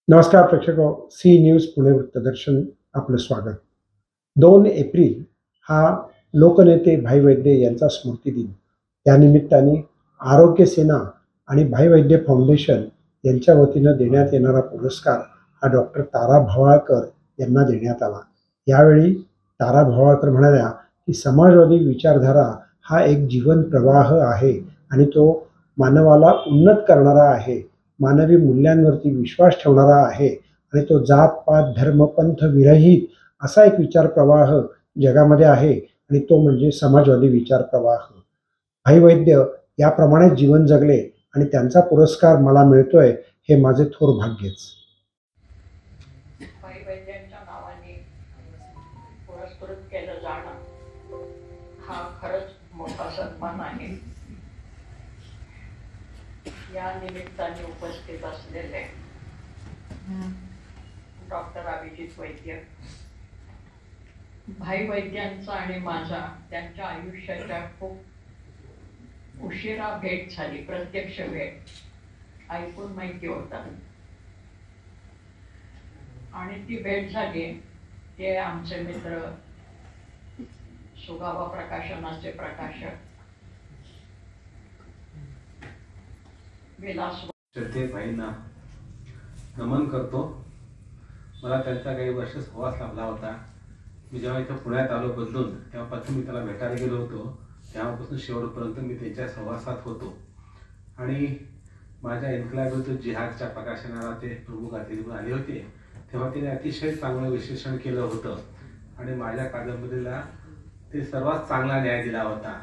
नमस्कार प्रेक्षक, C news Pune वृत्तदर्शन आपलं स्वागत। 2 एप्रिल हा लोकनेते भाई वैद्य यांचा स्मृती दिन। त्यानिमित्ताने आरोग्य सेना आणि भाई वैद्य फाउंडेशन यांच्या वतीनं देण्यात येणारा पुरस्कार हा डॉक्टर तारा भवाळकर यांना देण्यात आला। यावेळी तारा भवाळकर म्हणाल्या की समाजवादी विचारधारा हा एक जीवन प्रवाह आहे आणि तो मानवाला उन्नत करणारा आहे, मानवी मूल्यांवरती विश्वास ठेवणारा आहे आणि तो जात पात धर्म पंथ विरहित असा एक विचार प्रवाह जगामध्ये आहे आणि तो म्हणजे समाजवादी विचार प्रवाह। भाई वैद्य याप्रमाणे जीवन जगले आणि त्यांचा पुरस्कार मला मिळतोय हे माझे थोर भाग्यच। भाई वैद्यांच्या नावाने पुरस्कृत केलं जाणं हा खरंच मोठा सन्मान आहे। या निमित्ताने उपस्थित असलेले डॉक्टर अभिजित वैद्य, भाई वैद्यांचा आणि माझा त्यांच्या आयुष्याच्या खूप उशिरा भेट झाली, प्रत्यक्ष भेट ऐकून माहिती होता आणि ती भेट झाली ते आमचे मित्र सुगावा प्रकाशनाचे प्रकाशक श्रद्धे भाईंना नमन करतो। मला त्यांचा काही वर्ष सहवास लाभला होता। मी जेव्हा इथं पुण्यात आलो बदलून तेव्हापासून मी त्याला भेटायला गेलो होतो, तेव्हापासून शेवटपर्यंत मी त्यांच्या सहवासात होतो आणि माझ्या इन्क्लाब जिहादच्या प्रकाशनाला ते प्रमुख अतिथी म्हणून आले होते तेव्हा तिने अतिशय चांगलं विश्लेषण केलं होतं आणि माझ्या कादंबरीला ते सर्वात चांगला न्याय दिला होता।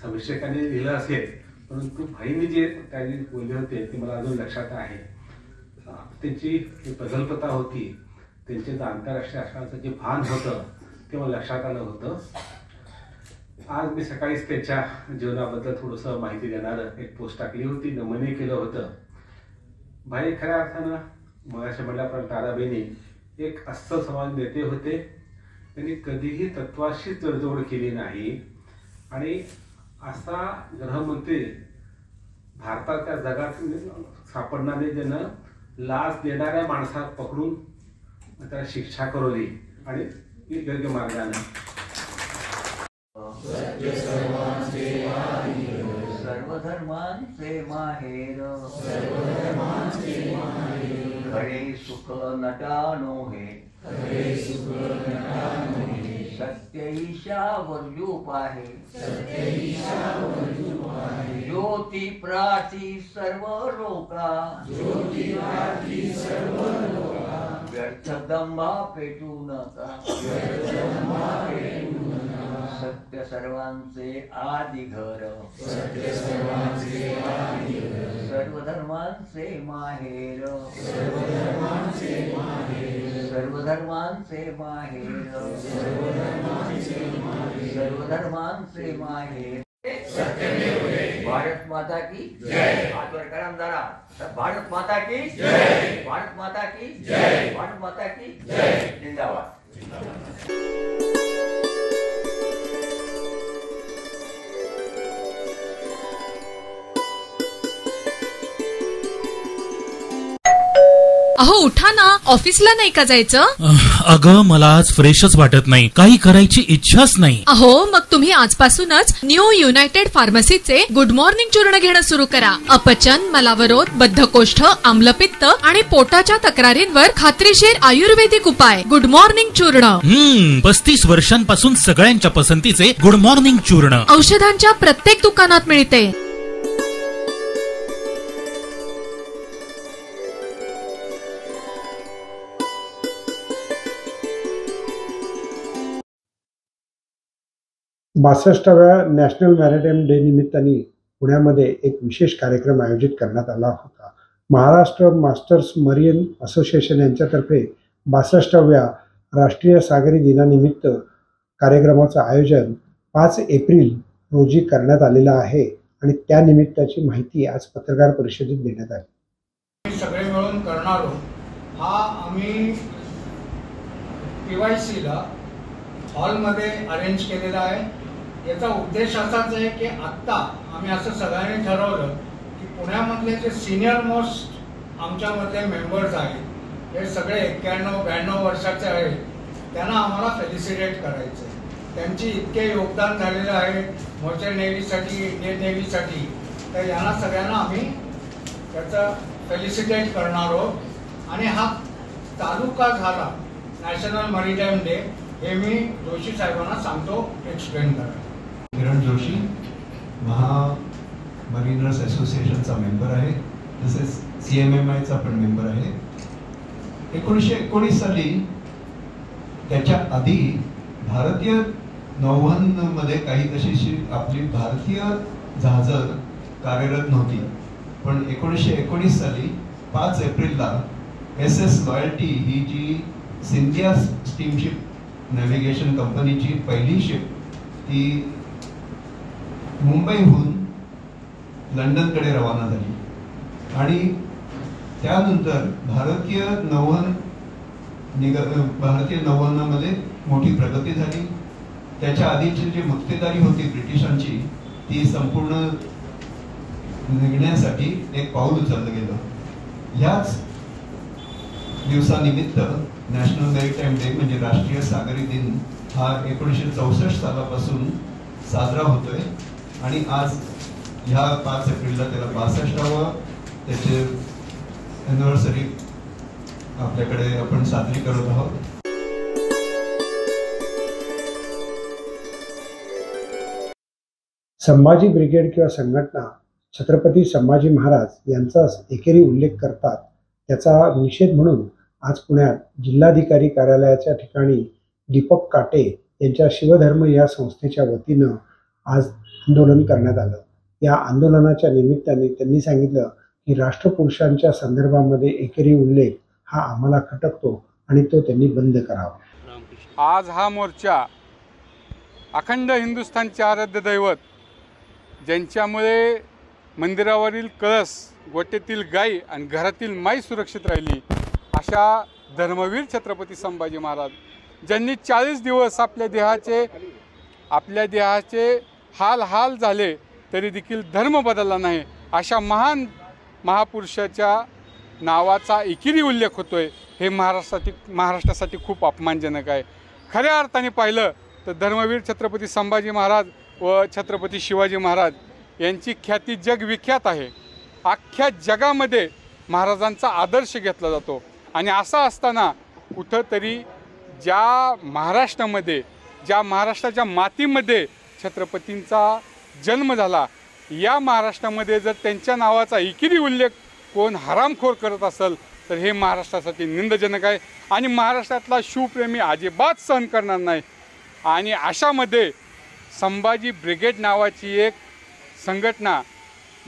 समीक्षकांनी लिहिलं असेल परंतु भाईंनी जे त्यांनी बोलले होते ते मला अजून लक्षात आहे। त्यांची प्रगल्भता होती, त्यांचे आंतरराष्ट्रीय असण्याचं जे भान होतं ते मला लक्षात आलं होतं। आज मी सकाळीच त्याच्या जीवनाबद्दल थोडंसं माहिती देणारं एक पोस्ट टाकली होती, नमनही केलं होतं। भाई खऱ्या अर्थानं मगाशी म्हटल्याप्रमाणे ताराबाईंनी एक अस्सल समाज नेते होते। त्यांनी कधीही तत्वाशी तडजोड केली नाही आणि असा गृहमंत्री भारताच्या जगात सापडणारे ज्यानं लाच देणाऱ्या माणसाला पकडून त्याला शिक्षा करवली आणि योग्य मार्गाने सर्वधर्मांचे माहेर खरे सुख नटानो हे सत्य ईशावर रूप आहे ज्योती प्राची सर्व लोका व्यर्थ दंभा पेटू नका सत्य सर्वांचे आदि घर सर्वधर्मांचे माहेर सर्वधर्मांचे माहेर सर्वधर्मांचे माहेर। भारत माता की जय। हाथ वर करा जरा, भारत माता की जय, भारत माता की जय, भारत माता की जय, जिंदाबाद। अहो उठा ना, ऑफिसला नाही का जायचं? अगं मला आज फ्रेशच वाटत नाही, काही करायची इच्छाच नाही। अहो मग तुम्ही आजपासूनच न्यू युनायटेड फार्मसीचे गुड मॉर्निंग चूर्ण घेणं सुरू करा। अपचन, मलावरोध, बद्धकोष्ठ, आम्लपित्त आणि पोटाच्या तक्रारींवर खात्रीशीर आयुर्वेदिक उपाय गुड मॉर्निंग चूर्ण। 35 वर्षांपासून सगळ्यांच्या पसंतीचे गुड मॉर्निंग चूर्ण औषधांच्या प्रत्येक दुकानात मिळते। बासष्टाव्या नॅशनल मॅरिटाईम डे निमित्ताने पुण्यामध्ये एक विशेष कार्यक्रम आयोजित करण्यात आला होता। महाराष्ट्र मास्टर्स मरीन असोसिएशन यांच्यातर्फे 62व्या राष्ट्रीय सागरी दिनानिमित्त कार्यक्रमाचं आयोजन 5 एप्रिल रोजी करण्यात आलेलं आहे आणि त्या निमित्ताची माहिती आज पत्रकार परिषदेत देण्यात आली। सगळे मिळून करणार हा आम्ही PYC ला हॉलमध्ये अरेंज केलेला आहे। याचा उद्देश असाच आहे की आत्ता आम्ही असं सगळ्यांनी ठरवलं की पुण्यामधले जे सिनियर मोस्ट आमच्यामधले मेंबर्स आहेत हे सगळे 91-92 वर्षाचे आहेत, त्यांना आम्हाला फेलिसिटेट करायचं आहे. त्यांची इतके योगदान झालेलं आहे मर्चंट नेव्हीसाठी, इंडियन नेव्हीसाठी, तर यांना सगळ्यांना आम्ही त्याचं फेलिसिटेट करणार आहोत. आणि हा चालू का झाला नॅशनल मरीटाईम डे हे मी जोशी साहेबांना सांगतो, एक्सप्लेन करा. किरण जोशी, महा मरीनर्स असोसिएशनचा मेंबर आहे, तसेच CMMIचा पण मेंबर आहे. 1919 साली, त्याच्या आधी भारतीय नौवहनमध्ये काही तशी आपली भारतीय जहाजं कार्यरत नव्हती. पण 1919 साली 5 एप्रिलला SS लॉयल्टी ही जी सिंधिया स्टीमशिप नॅव्हिगेशन कंपनीची पहिली शिप ती मुंबईहून लंडनकडे रवाना झाली. आणि त्यानंतर भारतीय नौवहनामध्ये मोठी प्रगती झाली. त्याच्या आधीची जी मक्तेदारी होती ब्रिटिशांची ती संपूर्ण निघण्यासाठी एक पाऊल उचललं गेलं. ह्याच दिवसानिमित्त नॅशनल मॅरीटाईम डे म्हणजे राष्ट्रीय सागरी दिन हा 1964 सालापासून साजरा होतोय. आणि आज ह्या 5 एप्रिलला त्याला 62वा त्याचे अॅनिव्हर्सरी आपल्याकडे आपण साजरी करत आहोत. संभाजी ब्रिगेड किंवा संघटना छत्रपती संभाजी महाराज यांचा एकेरी उल्लेख करतात. त्याचा निषेध म्हणून आज पुण्यात जिल्हाधिकारी कार्यालयाच्या ठिकाणी दीपक काटे यांच्या शिवधर्म या संस्थेच्या वतीनं आज आंदोलन करण्यात आलं. या आंदोलनाच्या निमित्ताने त्यांनी सांगितलं की राष्ट्रपुरुषांच्या संदर्भामध्ये एकेरी उल्लेख हा आम्हाला खटकतो आणि तो त्यांनी बंद करावा. आज हा मोर्चा अखंड हिंदुस्थानचे आराध्य दैवत, ज्यांच्यामुळे मंदिरावरील कळस, गोट्यातील गाई आणि घरातील माई सुरक्षित राहिली, अशा धर्मवीर छत्रपती संभाजी महाराज ज्यांनी 40 दिवस आपल्या देहाचे हाल झाले तरी देखील धर्म बदलला नाही, अशा महान महापुरुषाच्या नावाचा एकेरी उल्लेख होतोय. हे महाराष्ट्रासाठी खूप अपमानजनक आहे. खऱ्या अर्थाने पाहिलं तर धर्मवीर छत्रपती संभाजी महाराज व छत्रपती शिवाजी महाराज यांची ख्याती जगविख्यात आहे. अख्ख्या जगामध्ये महाराजांचा आदर्श घेतला जातो. आणि असं असताना कुठंतरी ज्या महाराष्ट्राच्या मातीमध्ये छत्रपतींचा जन्म झाला, या महाराष्ट्रामध्ये जर त्यांच्या नावाचा एकेरी उल्लेख कोण हरामखोर करत असेल तर हे महाराष्ट्रासाठी निंदजनक आहे. आणि महाराष्ट्रातला शिवप्रेमी अजिबात सहन करणार नाही. आणि अशामध्ये संभाजी ब्रिगेड नावाची एक संघटना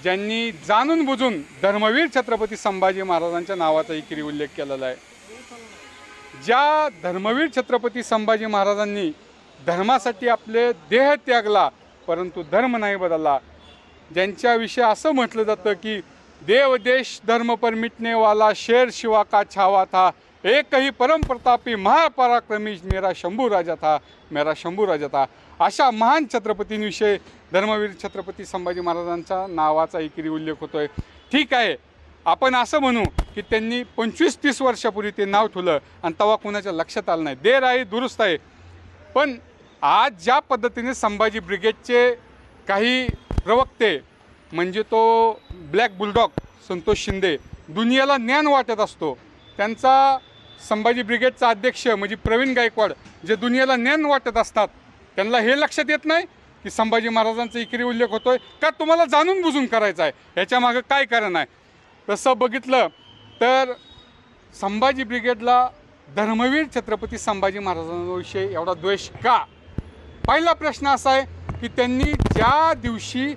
ज्यांनी जाणून बुजून धर्मवीर छत्रपती संभाजी महाराजांच्या नावाचा एकेरी उल्लेख केलेला आहे. ज्या धर्मवीर छत्रपती संभाजी महाराजांनी धर्मासाठी आपले देह त्यागला परंतु धर्म नाही बदलला, ज्यांच्याविषयी असं म्हटलं जातं की देव देश धर्म पर मिटने वाला शेर शिवा का छावा था, एक ही परम प्रतापी महापराक्रमी मेरा शंभू राजा था. अशा महान छत्रपतींविषयी धर्मवीर छत्रपती संभाजी महाराजांच्या नावाचा एकेरी उल्लेख होतोय. ठीक आहे, आपण असं म्हणू की त्यांनी 25-30 वर्षापूर्वी ते नाव ठेवलं आणि तेव्हा कोणाच्या लक्षात आलं नाही. देर आहे दुरुस्त आहे. पण आज ज्या पद्धतीने संभाजी ब्रिगेडचे काही प्रवक्ते म्हणजे तो ब्लॅक बुलडॉग संतोष शिंदे दुनियाला ज्ञान वाटत असतो, त्यांचा संभाजी ब्रिगेडचा अध्यक्ष म्हणजे प्रवीण गायकवाड जे दुनियाला ज्ञान वाटत असतात, त्यांना हे लक्षात येत नाही की संभाजी महाराजांचा एकेरी उल्लेख होतोय का तुम्हाला जाणून बुजून करायचा आहे, याच्यामागं काय कारण आहे. तसं बघितलं तर संभाजी ब्रिगेडला धर्मवीर छत्रपती संभाजी महाराजांविषयी एवढा द्वेष का? पहिला प्रश्न असा आहे की त्यांनी ज्या दिवशी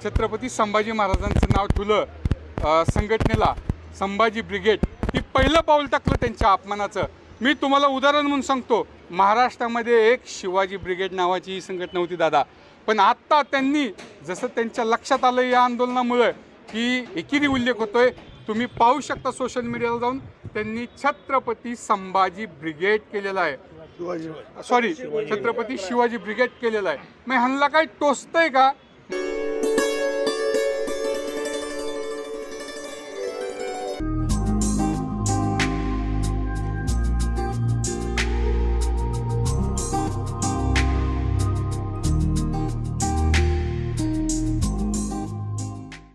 छत्रपती संभाजी महाराजांचं नाव ठेवलं संघटनेला संभाजी ब्रिगेड, ती पहिलं पाऊल टाकलं त्यांच्या अपमानाचं. मी तुम्हाला उदाहरण म्हणून सांगतो, महाराष्ट्रामध्ये एक शिवाजी ब्रिगेड नावाची ही संघटना होती दादा, पण आत्ता त्यांनी जसं त्यांच्या लक्षात आलं या आंदोलनामुळे की एकेरी उल्लेख होतोय, तुम्ही पाहू शकता सोशल मीडियाला जाऊन, त्यांनी छत्रपती संभाजी ब्रिगेड केलेला आहे, छत्रपती शिवाजी ब्रिगेड केलेला आहे. मग ह्यांना काही टोचतंय का